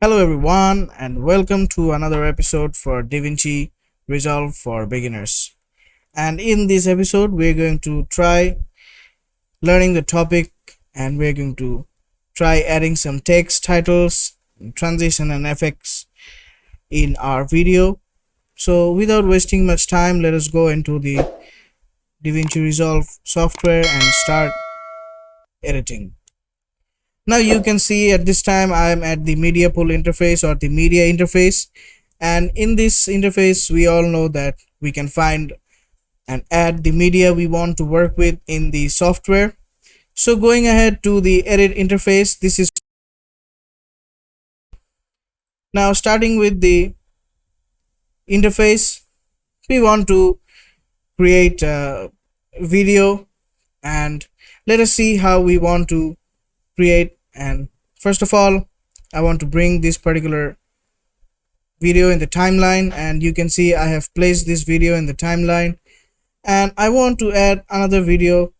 Hello, everyone, and welcome to another episode for DaVinci Resolve for beginners. And in this episode, we're going to try learning the topic and we're going to try adding some text, titles, transition, and effects in our video. So, without wasting much time, let us go into the DaVinci Resolve software and start editing. Now you can see at this time I am at the media pool interface or the media interface, and in this interface we all know that we can find and add the media we want to work with in the software. So going ahead to the edit interface, this is now starting with the interface. We want to create a video, and let us see how we want to create. And first of all, I want to bring this particular video in the timeline, and you can see I have placed this video in the timeline, and I want to add another video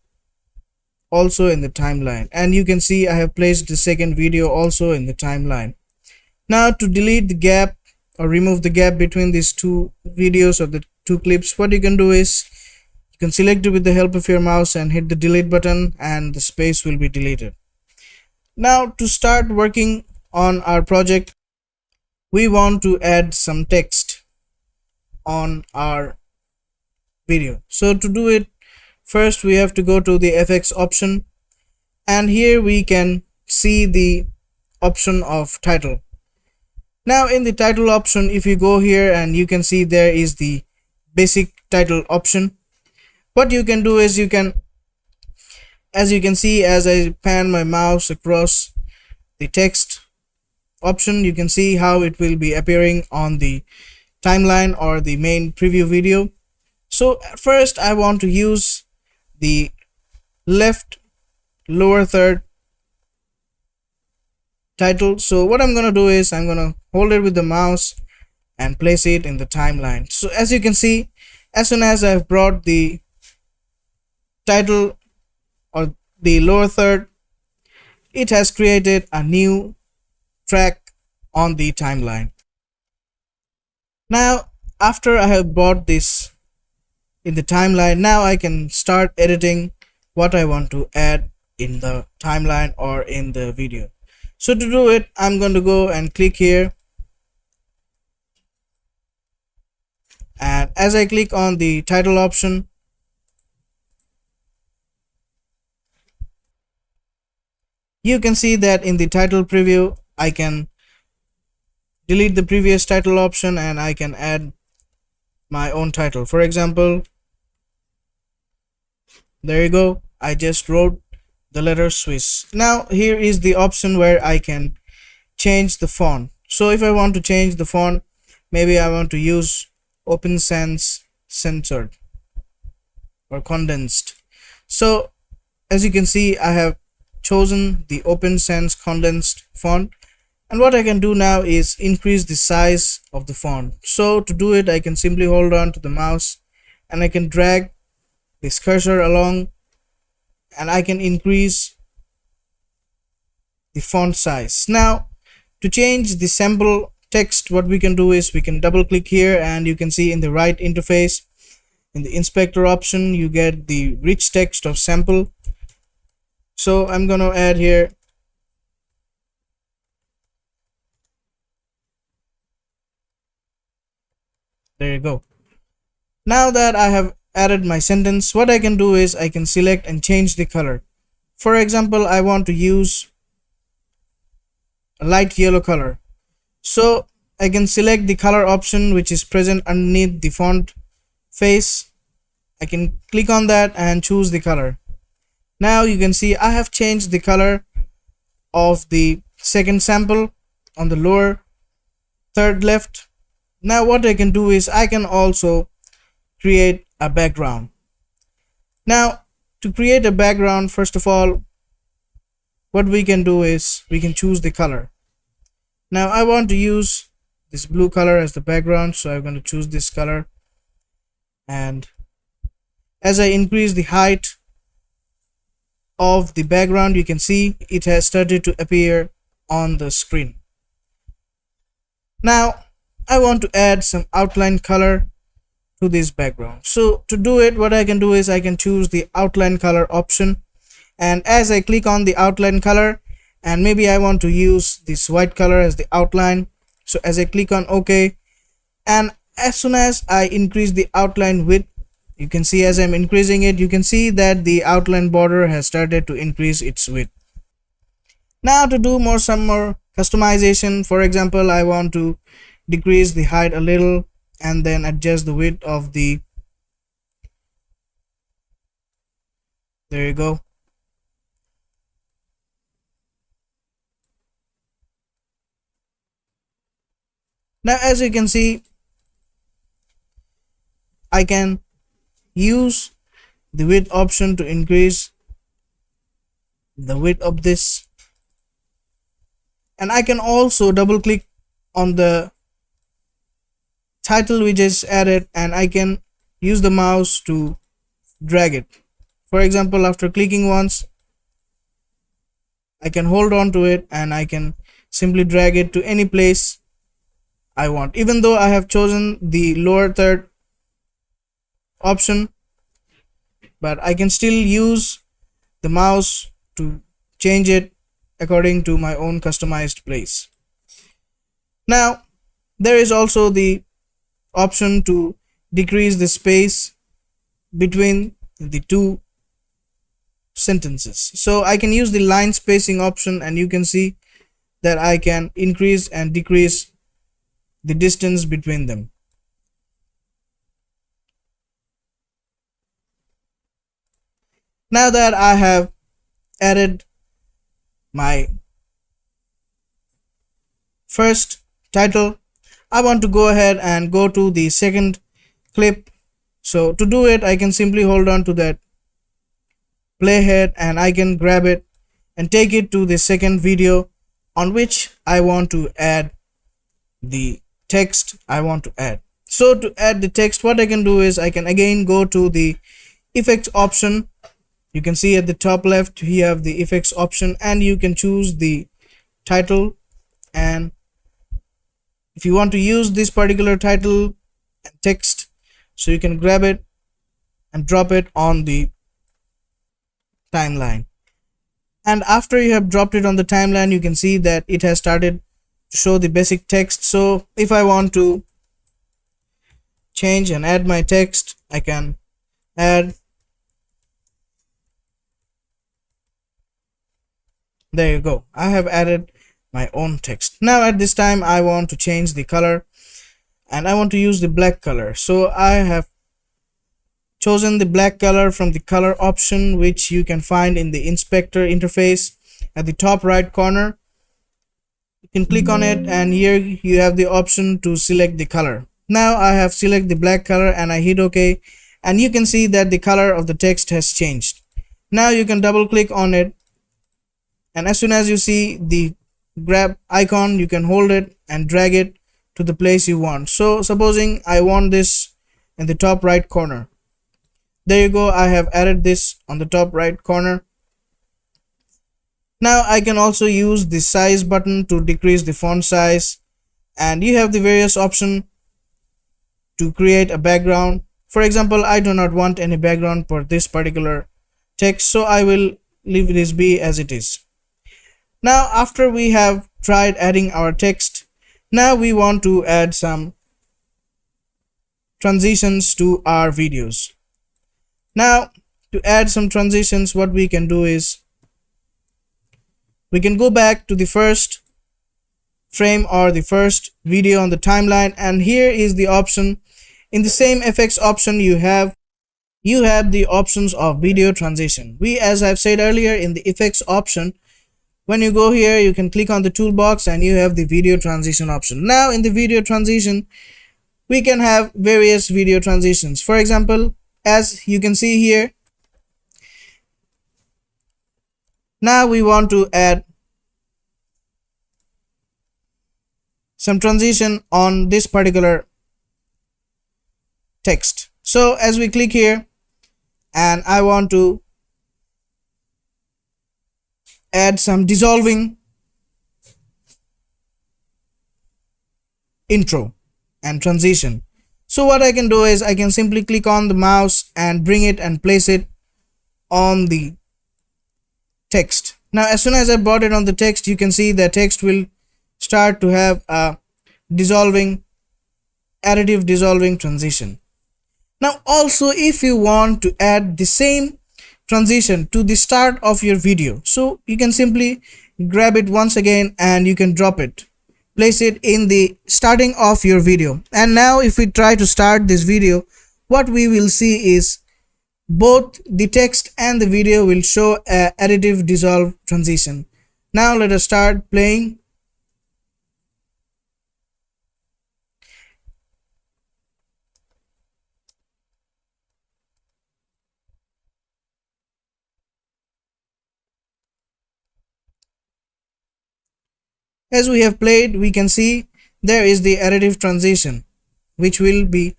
also in the timeline, and you can see I have placed the second video also in the timeline. Now to delete the gap or remove the gap between these two videos or the two clips, what you can do is you can select it with the help of your mouse and hit the delete button, and the space will be deleted. Now to start working on our project, we want to add some text on our video. So to do it, first we have to go to the FX option, and here we can see the option of title. Now in the title option, if you go here, and you can see there is the basic title option. What you can do is you can, as you can see, as I pan my mouse across the text option, you can see how it will be appearing on the timeline or the main preview video. So at first I want to use the left lower third title. So what I'm gonna do is I'm gonna hold it with the mouse and place it in the timeline. So as you can see, as soon as I've brought the title or the lower third, it has created a new track on the timeline. Now after I have brought this in the timeline, now I can start editing what I want to add in the timeline or in the video. So to do it, I'm going to go and click here, and as I click on the title option, you can see that in the title preview I can delete the previous title option and I can add my own title. For example, there you go, I just wrote the letter Swiss. Now here is the option where I can change the font. So if I want to change the font, maybe I want to use Open Sans censored or condensed. So as you can see, I have chosen the Open Sans condensed font, and what I can do now is increase the size of the font. So to do it, I can simply hold on to the mouse and I can drag this cursor along, and I can increase the font size. Now to change the sample text, what we can do is we can double click here, and you can see in the right interface, in the inspector option, you get the rich text of sample. So I'm going to add here there you go. Now that I have added my sentence, what I can do is I can select and change the color. For example, I want to use a light yellow color. So I can select the color option which is present underneath the font face. I can click on that and choose the color. Now you can see I have changed the color of the second sample on the lower third left. Now what I can do is I can also create a background. Now to create a background, first of all, what we can do is we can choose the color. Now I want to use this blue color as the background, so I'm going to choose this color, and as I increase the height of the background, you can see it has started to appear on the screen. Now I want to add some outline color to this background. So to do it, what I can do is I can choose the outline color option, and as I click on the outline color, and maybe I want to use this white color as the outline, so as I click on OK, and as soon as I increase the outline width, you can see as I'm increasing it, you can see that the outline border has started to increase its width. Now to do some more customization, for example, I want to decrease the height a little and then adjust the width of the, there you go. Now as you can see, I can use the width option to increase the width of this, and I can also double click on the title we just added and I can use the mouse to drag it. For example, after clicking once, I can hold on to it and I can simply drag it to any place I want. Even though I have chosen the lower third option, but I can still use the mouse to change it according to my own customized place. Now there is also the option to decrease the space between the two sentences. So I can use the line spacing option and you can see that I can increase and decrease the distance between them. Now that I have added my first title, I want to go ahead and go to the second clip. So to do it, I can simply hold on to that playhead and I can grab it and take it to the second video on which I want to add the text I want to add. So to add the text, what I can do is I can again go to the effects option. You can see at the top left you have the effects option and you can choose the title, and if you want to use this particular title and text, so you can grab it and drop it on the timeline, and after you have dropped it on the timeline you can see that it has started to show the basic text. So if I want to change and add my text, I can add. There you go, I have added my own text. Now at this time I want to change the color and I want to use the black color. So I have chosen the black color from the color option, which you can find in the inspector interface at the top right corner. You can click on it and here you have the option to select the color. Now I have selected the black color and I hit OK, and you can see that the color of the text has changed. Now you can double click on it, and as soon as you see the grab icon, you can hold it and drag it to the place you want. So supposing I want this in the top right corner, there you go, I have added this on the top right corner. Now I can also use the size button to decrease the font size, and you have the various options to create a background. For example, I do not want any background for this particular text, so I will leave this be as it is. Now after we have tried adding our text, now we want to add some transitions to our videos. Now to add some transitions, what we can do is we can go back to the first frame or the first video on the timeline, and here is the option. In the same effects option you have the options of video transition. As I've said earlier, in the effects option, when you go here you can click on the toolbox and you have the video transition option. Now in the video transition we can have various video transitions. For example, as you can see here, now we want to add some transition on this particular text. So as we click here and I want to add some dissolving, intro and transition. So what I can do is I can simply click on the mouse and bring it and place it on the text. Now as soon as I brought it on the text, you can see the text will start to have a additive dissolving transition. Now also, if you want to add the same transition to the start of your video, so you can simply grab it once again and you can drop it, place it in the starting of your video. And now if we try to start this video, what we will see is both the text and the video will show a additive dissolve transition. Now let us start playing. As we have played, we can see there is the additive transition which will be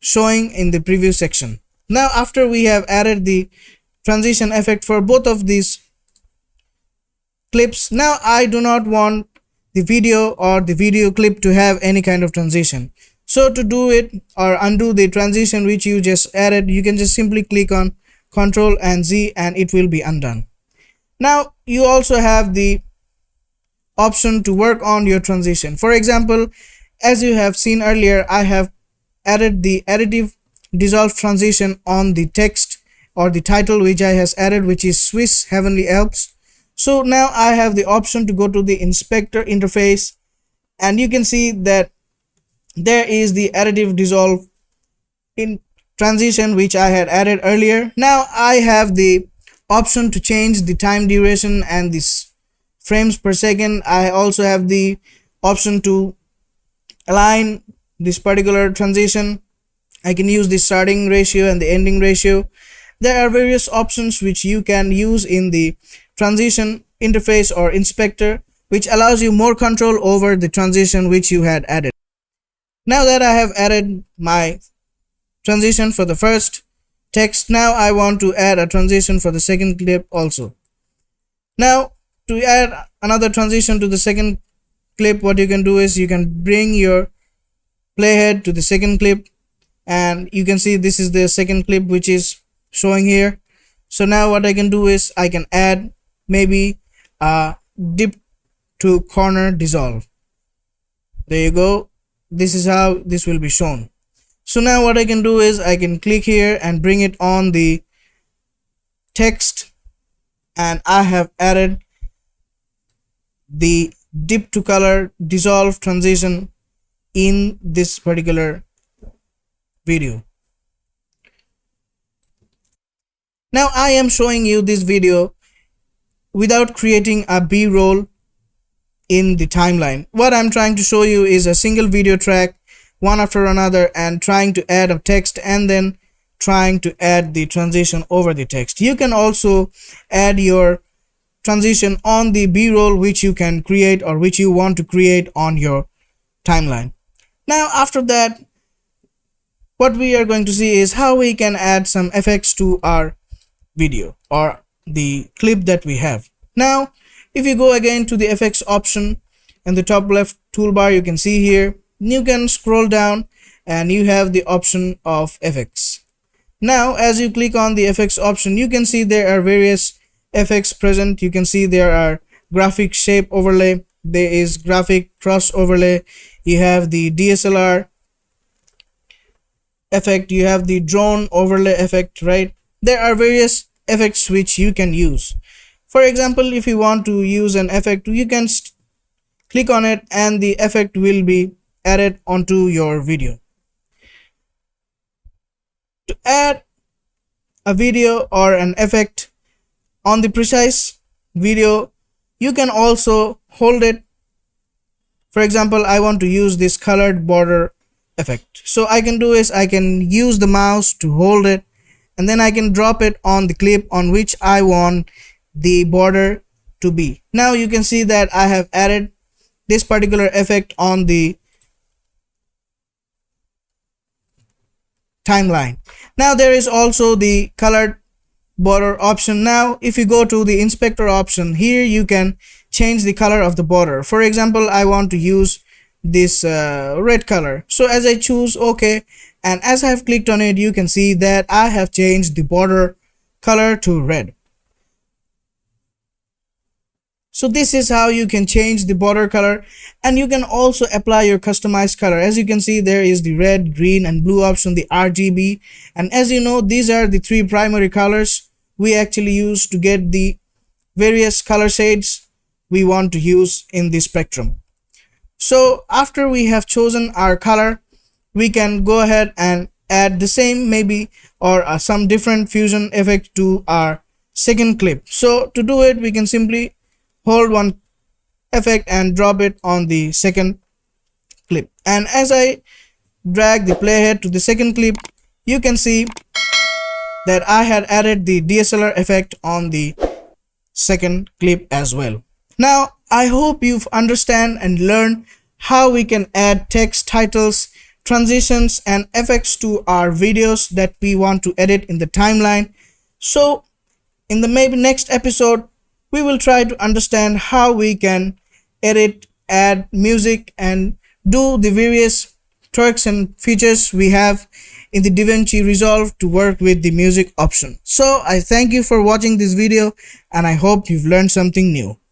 showing in the preview section. Now after we have added the transition effect for both of these clips, now I do not want the video or the video clip to have any kind of transition. So to do it or undo the transition which you just added, you can just simply click on Ctrl and Z and it will be undone. Now you also have the option to work on your transition. For example, as you have seen earlier, I have added the additive dissolve transition on the text or the title which I has added, which is Swiss Heavenly Alps. So now I have the option to go to the inspector interface and you can see that there is the additive dissolve in transition which I had added earlier. Now I have the option to change the time duration and this frames per second. I also have the option to align this particular transition. I can use the starting ratio and the ending ratio. There are various options which you can use in the transition interface or inspector, which allows you more control over the transition which you had added. Now that I have added my transition for the first text, now I want to add a transition for the second clip also. Now to add another transition to the second clip, what you can do is you can bring your playhead to the second clip and you can see this is the second clip which is showing here. So now what I can do is I can add maybe a dip to corner dissolve. There you go. This is how this will be shown. So now what I can do is I can click here and bring it on the text and I have added the dip to color dissolve transition in this particular video. Now I am showing you this video without creating a B-roll in the timeline. What I'm trying to show you is a single video track, one after another, and trying to add a text and then trying to add the transition over the text. You can also add your transition on the B-roll which you can create or which you want to create on your timeline. Now after that, what we are going to see is how we can add some effects to our video or the clip that we have. Now if you go again to the effects option in the top left toolbar, you can see here you can scroll down and you have the option of effects. Now as you click on the effects option, you can see there are various effects present. You can see there are graphic shape overlay, there is graphic cross overlay, you have the DSLR effect, you have the drone overlay effect, right? There are various effects which you can use. For example, if you want to use an effect, you can click on it and the effect will be added onto your video. To add a video or an effect on the precise video, you can also hold it. For example, I want to use this colored border effect. So I can do is I can use the mouse to hold it and then I can drop it on the clip on which I want the border to be. Now you can see that I have added this particular effect on the timeline. Now there is also the colored border option. Now if you go to the inspector option, here you can change the color of the border. For example, I want to use this red color. So as I choose OK, and as I have clicked on it, you can see that I have changed the border color to red. So this is how you can change the border color, and you can also apply your customized color. As you can see, there is the red, green and blue option, the RGB, and as you know, these are the three primary colors we actually use to get the various color shades we want to use in the spectrum. So after we have chosen our color, we can go ahead and add the same maybe or some different fusion effect to our second clip. So to do it, we can simply hold one effect and drop it on the second clip, and as I drag the playhead to the second clip, you can see that I had added the DSLR effect on the second clip as well. Now I hope you've understand and learned how we can add text, titles, transitions and effects to our videos that we want to edit in the timeline. So in the maybe next episode, we will try to understand how we can edit, add music and do the various tricks and features we have in the DaVinci Resolve to work with the music option. So I thank you for watching this video and I hope you've learned something new.